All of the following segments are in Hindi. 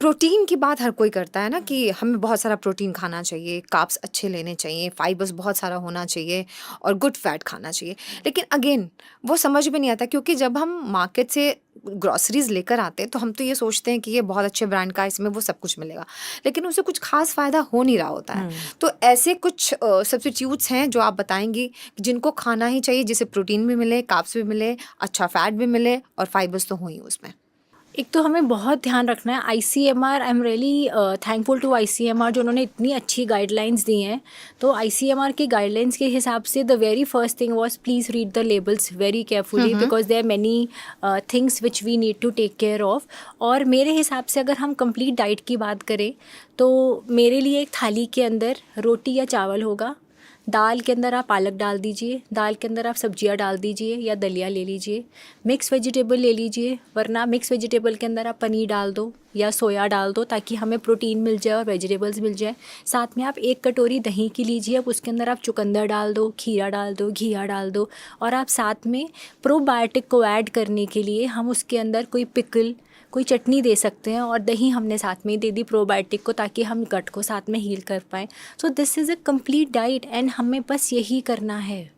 प्रोटीन की बात हर कोई करता है ना कि हमें बहुत सारा प्रोटीन खाना चाहिए, कार्ब्स अच्छे लेने चाहिए, फाइबर्स बहुत सारा होना चाहिए और गुड फैट खाना चाहिए। लेकिन अगेन वो समझ में नहीं आता, क्योंकि जब हम मार्केट से ग्रॉसरीज लेकर आते हैं तो हम तो ये सोचते हैं कि ये बहुत अच्छे ब्रांड का, इसमें वो सब कुछ मिलेगा, लेकिन उससे कुछ खास फायदा हो नहीं रहा होता है। तो ऐसे कुछ सब्स्टिट्यूट्स हैं जो आप बताएंगी जिनको खाना ही चाहिए, जिससे प्रोटीन भी मिले, कार्ब्स भी मिले, अच्छा फैट भी मिले और फाइबर्स तो हो ही उसमें। एक तो हमें बहुत ध्यान रखना है ICMR, I am really thankful to ICMR जो उन्होंने इतनी अच्छी गाइडलाइंस दी हैं। तो ICMR की गाइडलाइंस के हिसाब से the very first thing was please read the labels very carefully, because there are many things which we need to take care of. और मेरे हिसाब से अगर हम कंप्लीट डाइट की बात करें तो मेरे लिए एक थाली के अंदर रोटी या चावल होगा, दाल के अंदर आप पालक डाल दीजिए, दाल के अंदर आप सब्जियां डाल दीजिए या दलिया ले लीजिए, मिक्स वेजिटेबल ले लीजिए, वरना मिक्स वेजिटेबल के अंदर आप पनीर डाल दो या सोया डाल दो ताकि हमें प्रोटीन मिल जाए और वेजिटेबल्स मिल जाए। साथ में आप 1 कटोरी दही की लीजिए, अब उसके अंदर आप चुकंदर डाल दो, खीरा डाल दो, घिया डाल दो, और आप साथ में प्रोबायोटिक को ऐड करने के लिए हम उसके अंदर कोई पिकल, कोई चटनी दे सकते हैं, और दही हमने साथ में ही दे दी प्रोबायोटिक को ताकि हम गट को साथ में हील कर पाएँ। So this is a complete diet and हमें बस यही करना है,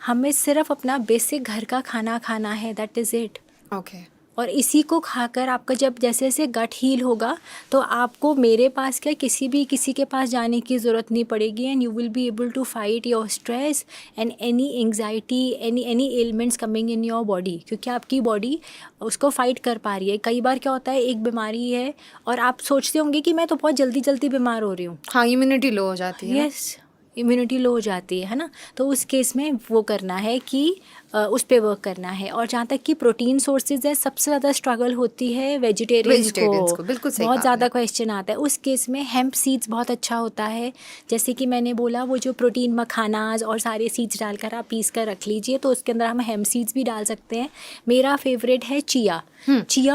हमें सिर्फ अपना बेसिक घर का खाना खाना है, दैट इज़ इट। ओके। और इसी को खाकर आपका जब जैसे जैसे गट हील होगा तो आपको मेरे पास क्या किसी के पास जाने की ज़रूरत नहीं पड़ेगी, and you will be able to fight your stress and any anxiety, any elements coming in your body, क्योंकि आपकी बॉडी उसको फाइट कर पा रही है। कई बार क्या होता है, एक बीमारी है और आप सोचते होंगे कि मैं तो बहुत जल्दी जल्दी बीमार हो रही हूँ, हाँ, इम्यूनिटी लो हो जाती है। यस, इम्यूनिटी लो हो जाती है ना। तो उस केस में वो करना है कि उस पे वर्क करना है। और जहाँ तक कि प्रोटीन सोर्सेज है, सबसे ज़्यादा स्ट्रगल होती है वेजिटेरियंस को, बिल्कुल सही बहुत कहा ज़्यादा आपने। क्वेश्चन आता है। उस केस में हेम्प सीड्स बहुत अच्छा होता है, जैसे कि मैंने बोला वो जो प्रोटीन मखानाज और सारे सीड्स डालकर आप पीस कर रख लीजिए, तो उसके अंदर हम हेम्प सीड्स भी डाल सकते हैं। मेरा फेवरेट है चिया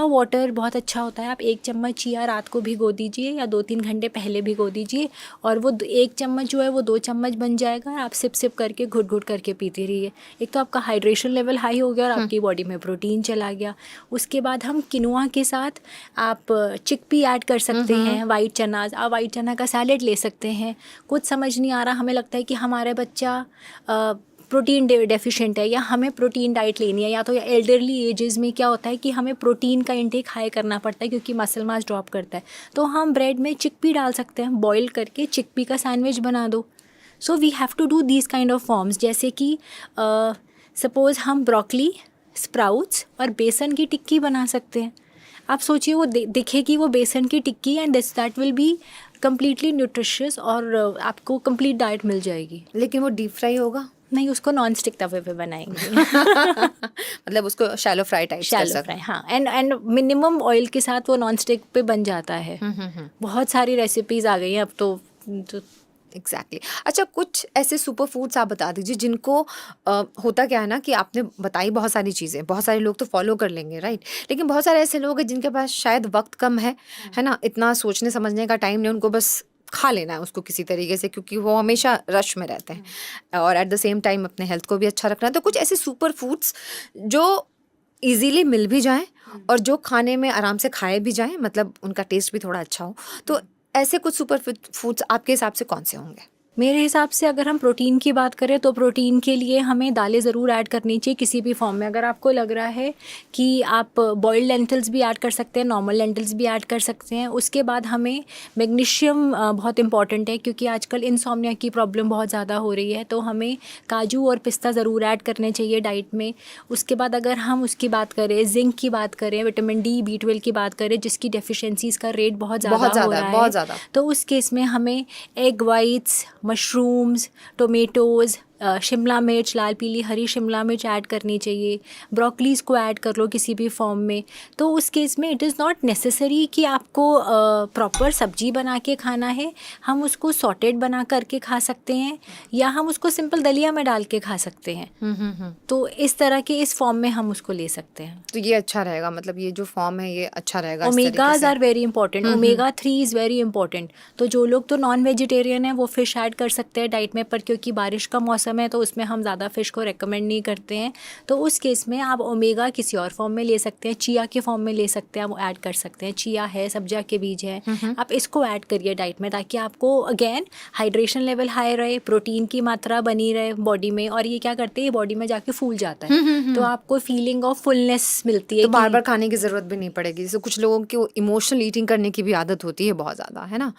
वाटर, बहुत अच्छा होता है। आप 1 चम्मच चिया रात को भिगो दीजिए या 2-3 घंटे पहले भिगो दीजिए, और वो 1 चम्मच जो है वो 2 चम्मच बन जाएगा। आप सिप सिप करके घुट घुट करके पीती रहिए। एक तो आपका हाइड्रेशन लेवल हाई हो गया और आपकी बॉडी में प्रोटीन चला गया। उसके बाद हम किनुआ के साथ आप चिकपी ऐड कर सकते हैं, वाइट चना, आप वाइट चना का सैलेड ले सकते हैं। कुछ समझ नहीं आ रहा, हमें लगता है कि हमारा बच्चा प्रोटीन डेफिशिएंट है या हमें प्रोटीन डाइट लेनी है, या तो एल्डरली एजेस में क्या होता है कि हमें प्रोटीन का इंटेक हाई करना पड़ता है क्योंकि मसल मास ड्रॉप करता है, तो हम ब्रेड में चिकपी डाल सकते हैं, बॉईल करके चिकपी का सैंडविच बना दो। So we have to do these kind of forms, जैसे कि सपोज़ हम ब्रोकली, स्प्राउट्स और बेसन की टिक्की बना सकते हैं। आप सोचिए वो दिखेगी वो बेसन की टिक्की, and that will be completely nutritious और आपको कंप्लीट डाइट मिल जाएगी। लेकिन वो डीप फ्राई होगा? नहीं, उसको नॉन स्टिक तवे पे बनाएंगे। मतलब उसको शैलो फ्राई टाइप्स कर शैलो सकते फ्राई, हाँ, एंड मिनिमम ऑयल के साथ वो नॉन स्टिक पे बन जाता है। बहुत सारी रेसिपीज़ आ गई हैं अब तो एग्जैक्टली। अच्छा, कुछ ऐसे सुपर फूड्स आप बता दीजिए जिनको होता क्या है ना कि आपने बताई बहुत सारी चीज़ें, बहुत सारे लोग तो फॉलो कर लेंगे, राइट, लेकिन बहुत सारे ऐसे लोग हैं जिनके पास शायद वक्त कम है ना, इतना सोचने समझने का टाइम नहीं, उनको बस खा लेना है उसको किसी तरीके से, क्योंकि वो हमेशा रश में रहते हैं और एट द सेम टाइम अपने हेल्थ को भी अच्छा रखना है। तो कुछ ऐसे सुपर फूड्स जो इजीली मिल भी जाएं और जो खाने में आराम से खाए भी जाएं, मतलब उनका टेस्ट भी थोड़ा अच्छा हो, तो ऐसे कुछ सुपर फूड्स आपके हिसाब से कौन से होंगे? मेरे हिसाब से अगर हम प्रोटीन की बात करें तो प्रोटीन के लिए हमें दालें ज़रूर ऐड करनी चाहिए किसी भी फॉर्म में। अगर आपको लग रहा है कि आप बॉइल्ड लेंटिल्स भी ऐड कर सकते हैं, नॉर्मल लेंटिल्स भी ऐड कर सकते हैं। उसके बाद हमें मैग्नीशियम बहुत इंपॉर्टेंट है, क्योंकि आजकल इंसोम्निया की प्रॉब्लम बहुत ज़्यादा हो रही है, तो हमें काजू और पिस्ता ज़रूर ऐड करने चाहिए डाइट में। उसके बाद अगर हम उसकी बात करें, जिंक की बात करें, विटामिन D, B12 की बात करें, जिसकी डेफिशिएंसीज़ का रेट बहुत ज़्यादा हो रहा है, तो उस केस में हमें एग वाइट्स, मशरूम्स, टोमेटोज़, शिमला मिर्च, लाल पीली हरी शिमला मिर्च ऐड करनी चाहिए। ब्रोकलीज़ को ऐड कर लो किसी भी फॉर्म में। तो उस केस में इट इज़ नॉट नेसेसरी कि आपको प्रॉपर सब्जी बना के खाना है, हम उसको सॉटेड बना करके खा सकते हैं या हम उसको सिंपल दलिया में डाल के खा सकते हैं। तो इस तरह के इस फॉर्म में हम उसको ले सकते हैं। तो ये अच्छा रहेगा, मतलब ये जो फॉर्म है ये अच्छा रहेगा। Omegas are very important, omega 3 is very important. तो जो लोग तो नॉन वेजिटेरियन है वो फिश ऐड कर सकते हैं डाइट में, पर क्योंकि बारिश का मौसम मौसम है तो उसमें हम ज़्यादा फ़िश को रेकमेंड नहीं करते हैं। तो उस केस में आप ओमेगा किसी और फॉर्म में ले सकते हैं, चिया के फॉर्म में ले सकते हैं, आप ऐड कर सकते हैं। चिया है, सब्जा के बीज है, आप इसको ऐड करिए डाइट में, ताकि आपको अगेन हाइड्रेशन लेवल हाई रहे, प्रोटीन की मात्रा बनी रहे बॉडी में, और ये क्या करते हैं, ये बॉडी में जाके फूल जाता है, तो आपको फीलिंग ऑफ फुलनेस मिलती है तो बार कि बार खाने की ज़रूरत भी नहीं पड़ेगी। जैसे कुछ लोगों की इमोशनल ईटिंग करने की भी आदत होती है बहुत ज़्यादा, है ना?